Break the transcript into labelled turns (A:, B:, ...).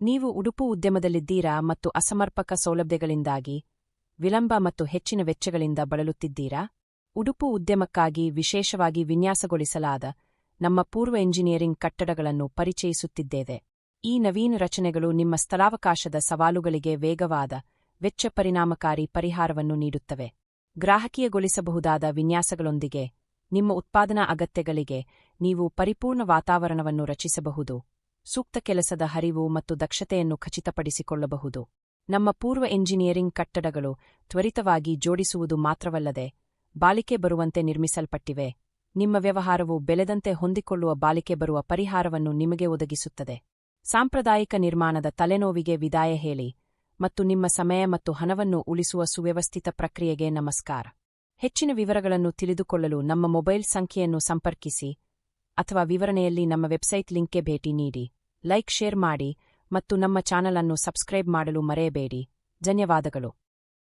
A: ನೀವು ಉಡುಪು ಉದ್ಯಮದಲ್ಲಿದ್ದೀರಾ ಮತ್ತು ಅಸಮರ್ಪಕ ಸೌಲಭ್ಯಗಳಿಂದಾಗಿ ವಿಳಂಬ ಮತ್ತು ಹೆಚ್ಚಿನ ವೆಚ್ಚಗಳಿಂದ ಬಳಲುತ್ತಿದ್ದೀರಾ? ಉಡುಪು ಉದ್ಯಮಕ್ಕಾಗಿ ವಿಶೇಷವಾಗಿ ವಿನ್ಯಾಸಗೊಳಿಸಲಾದ ನಮ್ಮ ಪೂರ್ವ ಎಂಜಿನಿಯರಿಂಗ್ ಕಟ್ಟಡಗಳನ್ನು ಪರಿಚಯಿಸುತ್ತಿದ್ದೇವೆ. ಈ ನವೀನ ರಚನೆಗಳು ನಿಮ್ಮ ಸ್ಥಳಾವಕಾಶದ ಸವಾಲುಗಳಿಗೆ ವೇಗವಾದ, ವೆಚ್ಚ ಪರಿಣಾಮಕಾರಿ ಪರಿಹಾರವನ್ನು ನೀಡುತ್ತವೆ. ಗ್ರಾಹಕೀಯಗೊಳಿಸಬಹುದಾದ ವಿನ್ಯಾಸಗಳೊಂದಿಗೆ ನಿಮ್ಮ ಉತ್ಪಾದನಾ ಅಗತ್ಯಗಳಿಗೆ ನೀವು ಪರಿಪೂರ್ಣ ವಾತಾವರಣವನ್ನು ರಚಿಸಬಹುದು, ಸೂಕ್ತ ಕೆಲಸದ ಹರಿವು ಮತ್ತು ದಕ್ಷತೆಯನ್ನು ಖಚಿತಪಡಿಸಿಕೊಳ್ಳಬಹುದು. ನಮ್ಮ ಪೂರ್ವ ಎಂಜಿನಿಯರಿಂಗ್ ಕಟ್ಟಡಗಳು ತ್ವರಿತವಾಗಿ ಜೋಡಿಸುವುದು ಮಾತ್ರವಲ್ಲದೆ ಬಾಳಿಕೆ ಬರುವಂತೆ ನಿರ್ಮಿಸಲ್ಪಟ್ಟಿವೆ. ನಿಮ್ಮ ವ್ಯವಹಾರವು ಬೆಳೆದಂತೆ ಹೊಂದಿಕೊಳ್ಳುವ ಬಾಳಿಕೆ ಬರುವ ಪರಿಹಾರವನ್ನು ನಿಮಗೆ ಒದಗಿಸುತ್ತದೆ. ಸಾಂಪ್ರದಾಯಿಕ ನಿರ್ಮಾಣದ ತಲೆನೋವಿಗೆ ವಿದಾಯ ಹೇಳಿ ಮತ್ತು ನಿಮ್ಮ ಸಮಯ ಮತ್ತು ಹಣವನ್ನು ಉಳಿಸುವ ಸುವ್ಯವಸ್ಥಿತ ಪ್ರಕ್ರಿಯೆಗೆ ನಮಸ್ಕಾರ. ಹೆಚ್ಚಿನ ವಿವರಗಳನ್ನು ತಿಳಿದುಕೊಳ್ಳಲು ನಮ್ಮ ಮೊಬೈಲ್ ಸಂಖ್ಯೆಯನ್ನು ಸಂಪರ್ಕಿಸಿ ಅಥವಾ ವಿವರಣೆಯಲ್ಲಿ ನಮ್ಮ ವೆಬ್ಸೈಟ್ ಲಿಂಕ್ಗೆ ಭೇಟಿ ನೀಡಿ. ಲೈಕ್, ಶೇರ್ ಮಾಡಿ ಮತ್ತು ನಮ್ಮ ಚಾನಲ್ ಅನ್ನು ಸಬ್ಸ್ಕ್ರೈಬ್ ಮಾಡಲು ಮರೆಯಬೇಡಿ. ಧನ್ಯವಾದಗಳು.